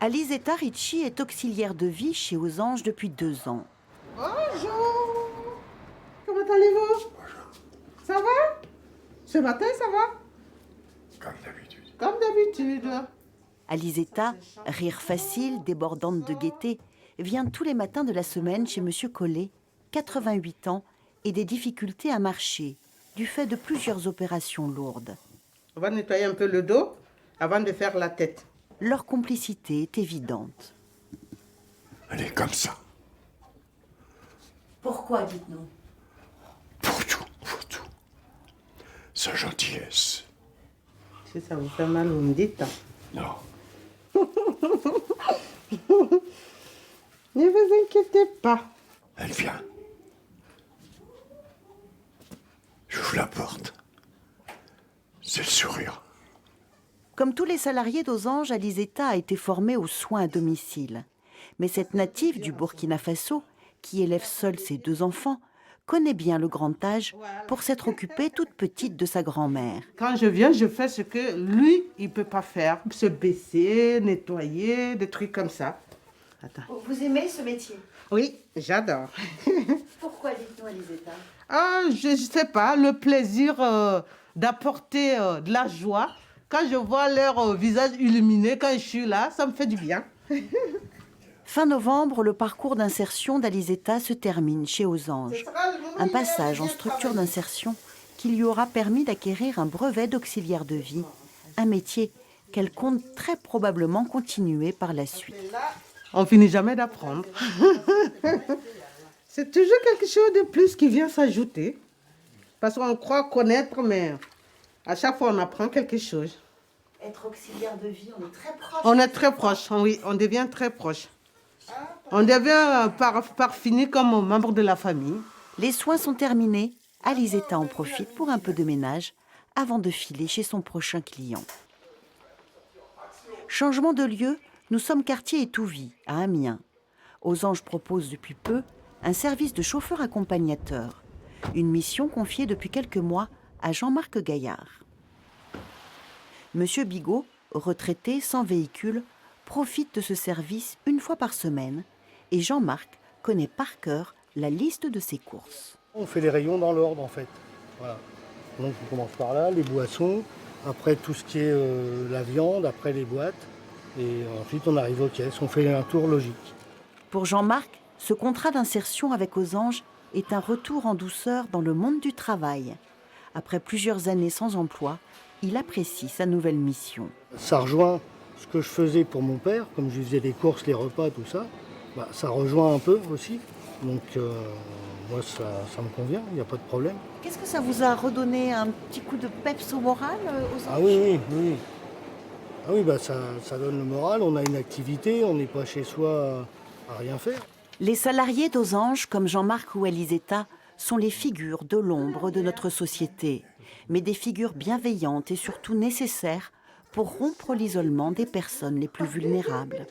Alizetta Ricci est auxiliaire de vie chez Aux Anges depuis 2 ans. Bonjour. Comment allez-vous? Ça va? Ce matin, ça va? Comme d'habitude. Comme d'habitude. Alizetta, rire facile, débordante de gaieté, vient tous les matins de la semaine chez Monsieur Collet, 88 ans, et des difficultés à marcher, du fait de plusieurs opérations lourdes. On va nettoyer un peu le dos avant de faire la tête. Leur complicité est évidente. Elle est comme ça. Pourquoi, dites-nous? Pour tout. Sa gentillesse. Si ça vous fait mal, vous me dites. Non. Ne vous inquiétez pas. Elle vient. J'ouvre la porte. C'est le sourire. Comme tous les salariés d'Aux Anges, Alizetta a été formée aux soins à domicile. Mais cette native du Burkina Faso, qui élève seule ses 2 enfants, connaît bien le grand âge pour s'être occupée toute petite de sa grand-mère. Quand je viens, je fais ce que lui, il ne peut pas faire. Se baisser, nettoyer, des trucs comme ça. Attends. Vous aimez ce métier? Oui, j'adore. Pourquoi, dites-nous, Alizetta? Ah, je ne sais pas, le plaisir d'apporter de la joie. Quand je vois leur visage illuminé, quand je suis là, ça me fait du bien. Fin novembre, le parcours d'insertion d'Alizetta se termine chez Aux Anges. Un passage en structure d'insertion qui lui aura permis d'acquérir un brevet d'auxiliaire de vie, un métier qu'elle compte très probablement continuer par la suite. On finit jamais d'apprendre. C'est toujours quelque chose de plus qui vient s'ajouter. Parce qu'on croit connaître, mais à chaque fois, on apprend quelque chose. Être auxiliaire de vie, on est très proche. On est très proche, oui, on devient très proche. On devient par fini comme membre de la famille. Les soins sont terminés. Alizetta en profite pour un peu de ménage avant de filer chez son prochain client. Changement de lieu, nous sommes quartier Étouvie, à Amiens. Aux Anges propose depuis peu un service de chauffeur accompagnateur, une mission confiée depuis quelques mois à Jean-Marc Gaillard. Monsieur Bigot, retraité sans véhicule, profite de ce service une fois par semaine et Jean-Marc connaît par cœur la liste de ses courses. On fait les rayons dans l'ordre en fait. Voilà. Donc on commence par là, les boissons, après tout ce qui est la viande, après les boîtes, et ensuite on arrive aux caisses, on fait un tour logique. Pour Jean-Marc, ce contrat d'insertion avec Aux Anges est un retour en douceur dans le monde du travail. Après plusieurs années sans emploi, il apprécie sa nouvelle mission. Ça rejoint ce que je faisais pour mon père, comme je lui faisais les courses, les repas, tout ça. Ça rejoint un peu aussi. Donc moi ça me convient, il n'y a pas de problème. Qu'est-ce que ça vous a redonné un petit coup de peps au moral, Aux Anges? Ah oui. Ah oui, ça donne le moral, on a une activité, on n'est pas chez soi à rien faire. Les salariés d'Aux Anges, comme Jean-Marc ou Alizetta, sont les figures de l'ombre de notre société, mais des figures bienveillantes et surtout nécessaires pour rompre l'isolement des personnes les plus vulnérables.